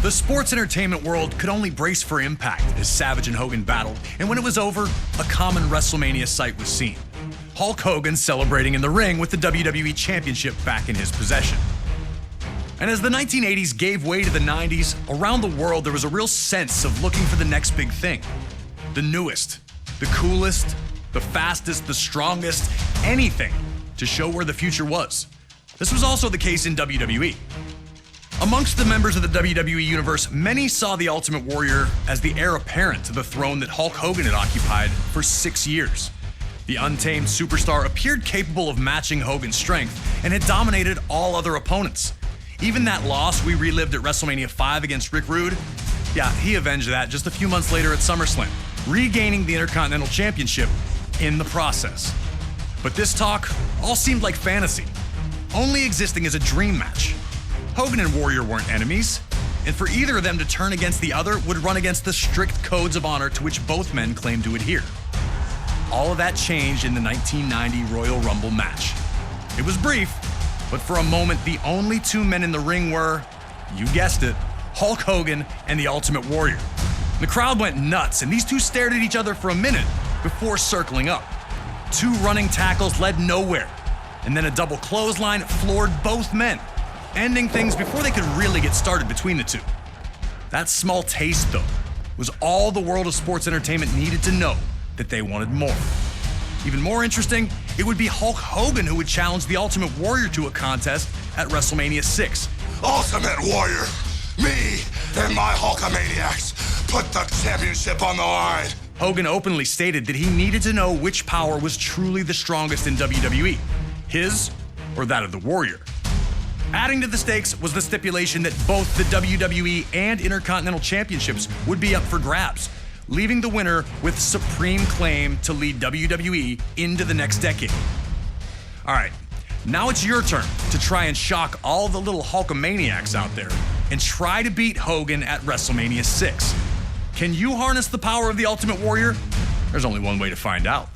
The sports entertainment world could only brace for impact as Savage and Hogan battled, and when it was over, a common WrestleMania sight was seen. Hulk Hogan celebrating in the ring with the WWE Championship back in his possession. And as the 1980s gave way to the 90s, around the world there was a real sense of looking for the next big thing. The newest, the coolest, the fastest, the strongest, anything to show where the future was. This was also the case in WWE. Amongst the members of the WWE Universe, many saw the Ultimate Warrior as the heir apparent to the throne that Hulk Hogan had occupied for 6 years. The untamed superstar appeared capable of matching Hogan's strength and had dominated all other opponents. Even that loss we relived at WrestleMania 5 against Rick Rude, he avenged that just a few months later at SummerSlam, regaining the Intercontinental Championship in the process. But this talk all seemed like fantasy, only existing as a dream match. Hogan and Warrior weren't enemies, and for either of them to turn against the other would run against the strict codes of honor to which both men claimed to adhere. All of that changed in the 1990 Royal Rumble match. It was brief, but for a moment the only two men in the ring were, you guessed it, Hulk Hogan and the Ultimate Warrior. The crowd went nuts, and these two stared at each other for a minute before circling up. Two running tackles led nowhere, and then a double clothesline floored both men, ending things before they could really get started between the two. That small taste, though, was all the world of sports entertainment needed to know that they wanted more. Even more interesting, it would be Hulk Hogan who would challenge the Ultimate Warrior to a contest at WrestleMania 6. Ultimate Warrior, me and my Hulkamaniacs put the championship on the line. Hogan openly stated that he needed to know which power was truly the strongest in WWE, his or that of the Warrior. Adding to the stakes was the stipulation that both the WWE and Intercontinental Championships would be up for grabs, leaving the winner with supreme claim to lead WWE into the next decade. All right, now it's your turn to try and shock all the little Hulkamaniacs out there and try to beat Hogan at WrestleMania 6. Can you harness the power of the Ultimate Warrior? There's only one way to find out.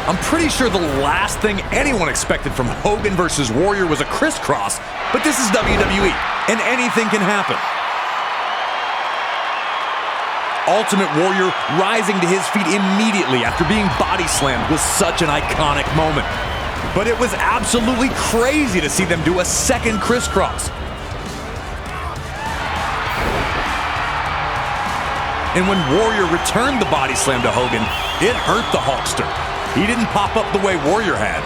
I'm pretty sure the last thing anyone expected from Hogan versus Warrior was a crisscross, but this is WWE, and anything can happen. Ultimate Warrior rising to his feet immediately after being body slammed was such an iconic moment. but it was absolutely crazy to see them do a second crisscross. And when Warrior returned the body slam to Hogan, it hurt the Hulkster. He didn't pop up the way Warrior had.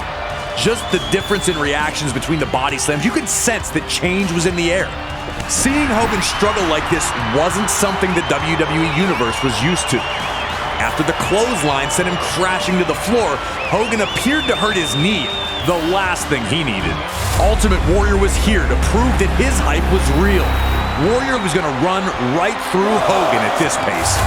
Just the difference in reactions between the body slams, you could sense that change was in the air. Seeing Hogan struggle like this wasn't something the WWE Universe was used to. After the clothesline sent him crashing to the floor, Hogan appeared to hurt his knee, the last thing he needed. Ultimate Warrior was here to prove that his hype was real. Warrior was going to run right through Hogan at this pace.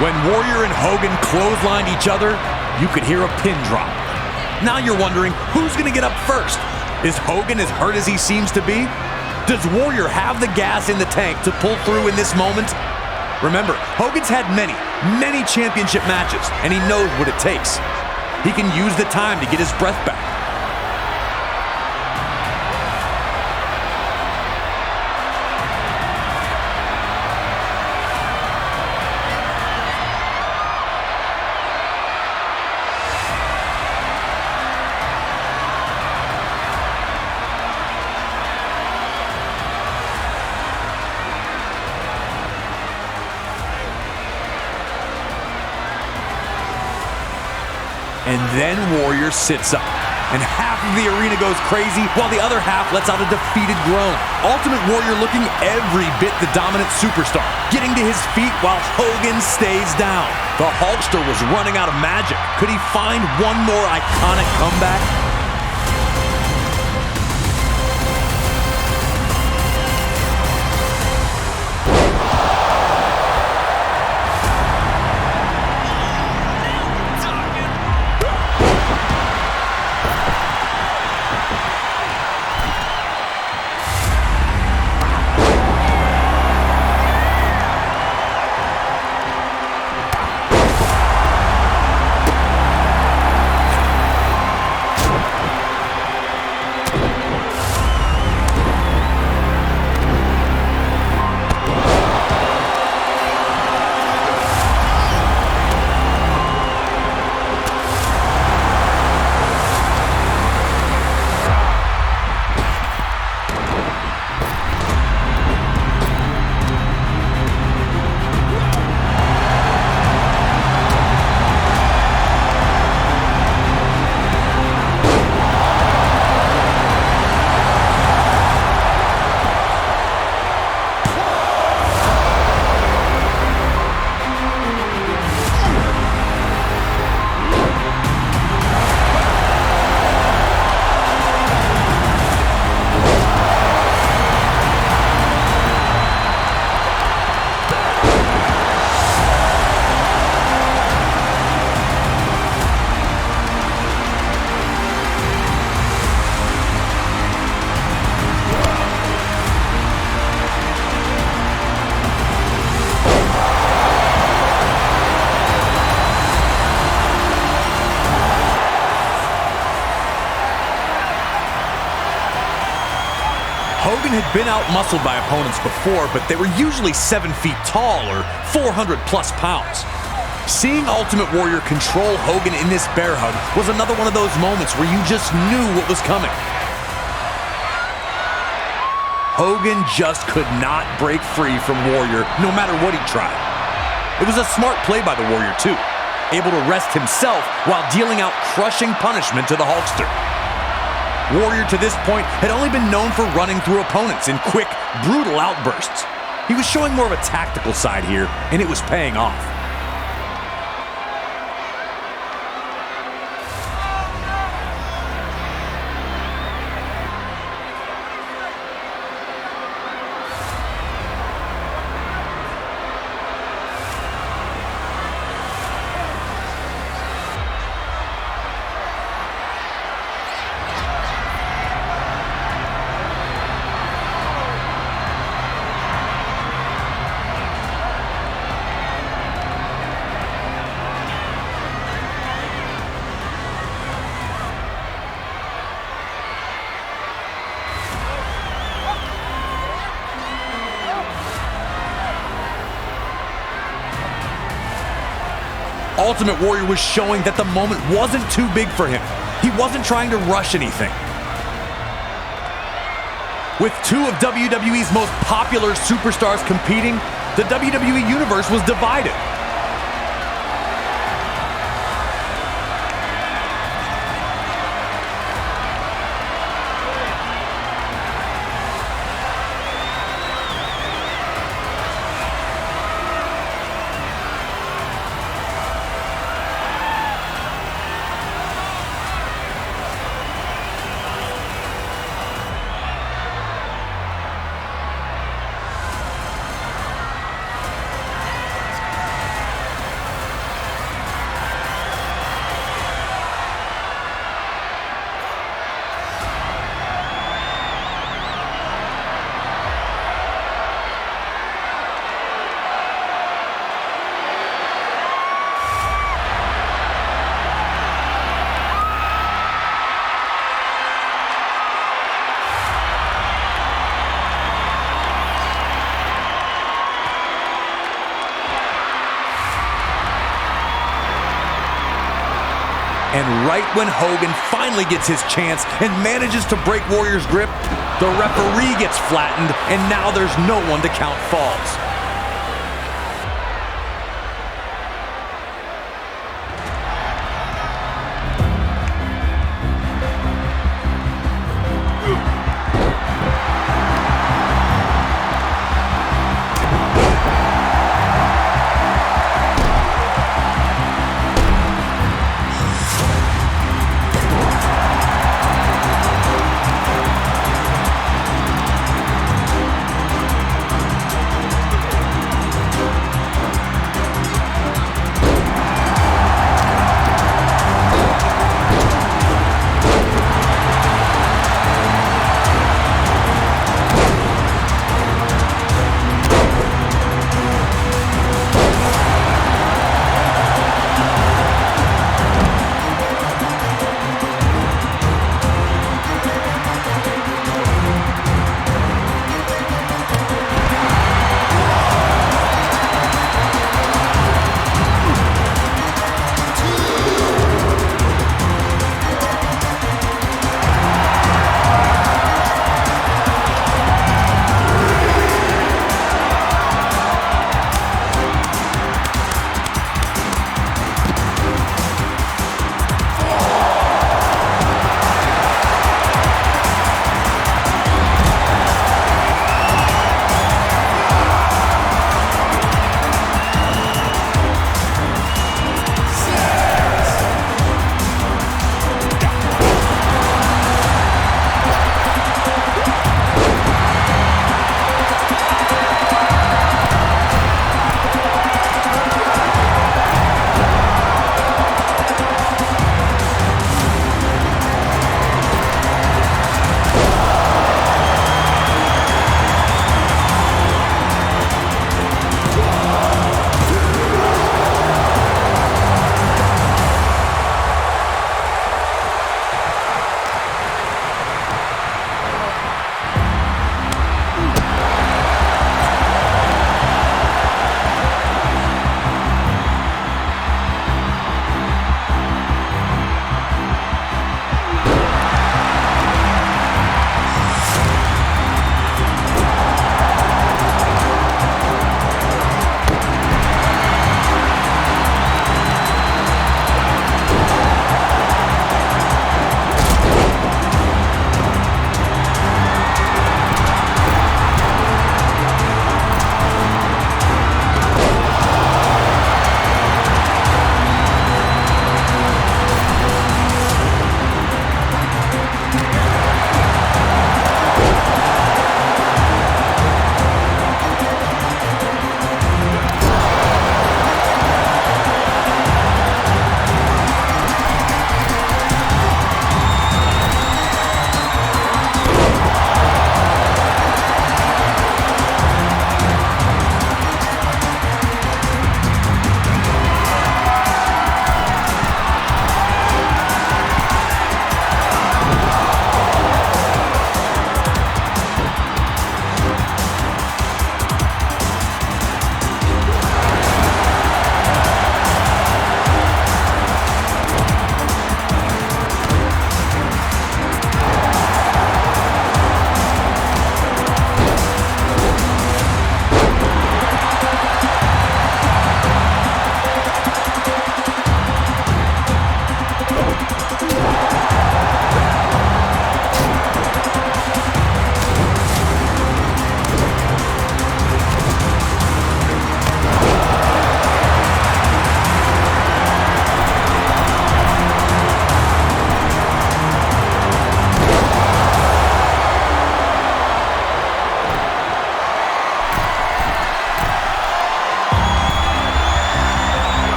When Warrior and Hogan clotheslined each other, you could hear a pin drop. Now you're wondering, who's going to get up first? Is Hogan as hurt as he seems to be? Does Warrior have the gas in the tank to pull through in this moment? Remember, Hogan's had many championship matches, and he knows what it takes. He can use the time to get his breath back. And then Warrior sits up, and half of the arena goes crazy, while the other half lets out a defeated groan. Ultimate Warrior looking every bit the dominant superstar, getting to his feet while Hogan stays down. The Hulkster was running out of magic. Could he find one more iconic comeback? Hogan had been out-muscled by opponents before, but they were usually 7 feet tall or 400+ pounds. Seeing Ultimate Warrior control Hogan in this bear hug was another one of those moments where you just knew what was coming. Hogan just could not break free from Warrior no matter what he tried. It was a smart play by the Warrior too, able to rest himself while dealing out crushing punishment to the Hulkster. Warrior to this point had only been known for running through opponents in quick, brutal outbursts. He was showing more of a tactical side here, and it was paying off. Ultimate Warrior was showing that the moment wasn't too big for him. He wasn't trying to rush anything. With two of WWE's most popular superstars competing, the WWE Universe was divided. And right when Hogan finally gets his chance and manages to break Warrior's grip, the referee gets flattened, and now there's no one to count falls.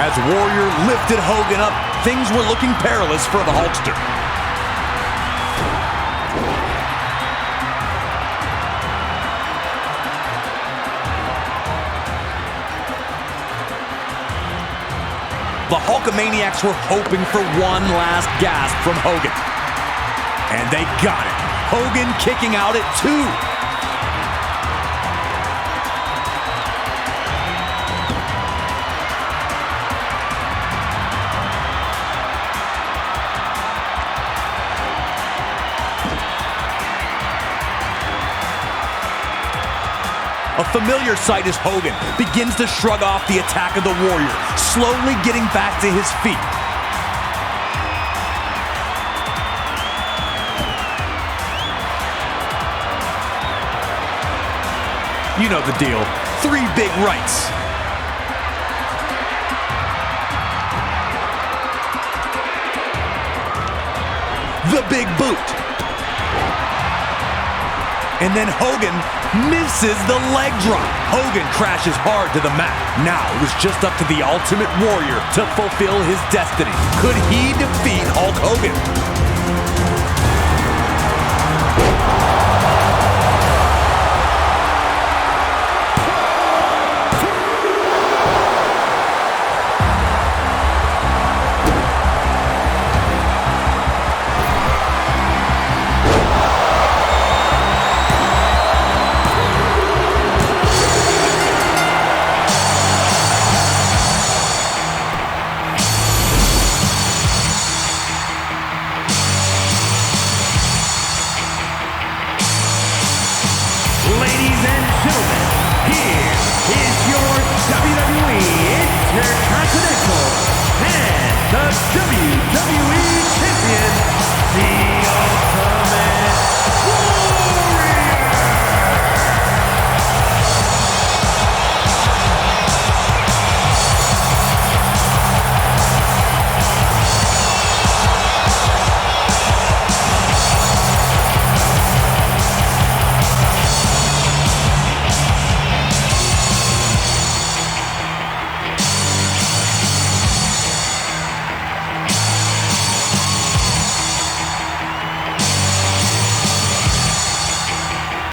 As Warrior lifted Hogan up, things were looking perilous for the Hulkster. The Hulkamaniacs were hoping for one last gasp from Hogan. And they got it. Hogan kicking out at 2. A familiar sight as Hogan begins to shrug off the attack of the Warrior, slowly getting back to his feet. You know the deal. 3 big rights. The big boot. And then Hogan misses the leg drop. Hogan crashes hard to the mat. Now it was just up to the Ultimate Warrior to fulfill his destiny. Could he defeat Hulk Hogan? Intercontinental and the WWE Champion,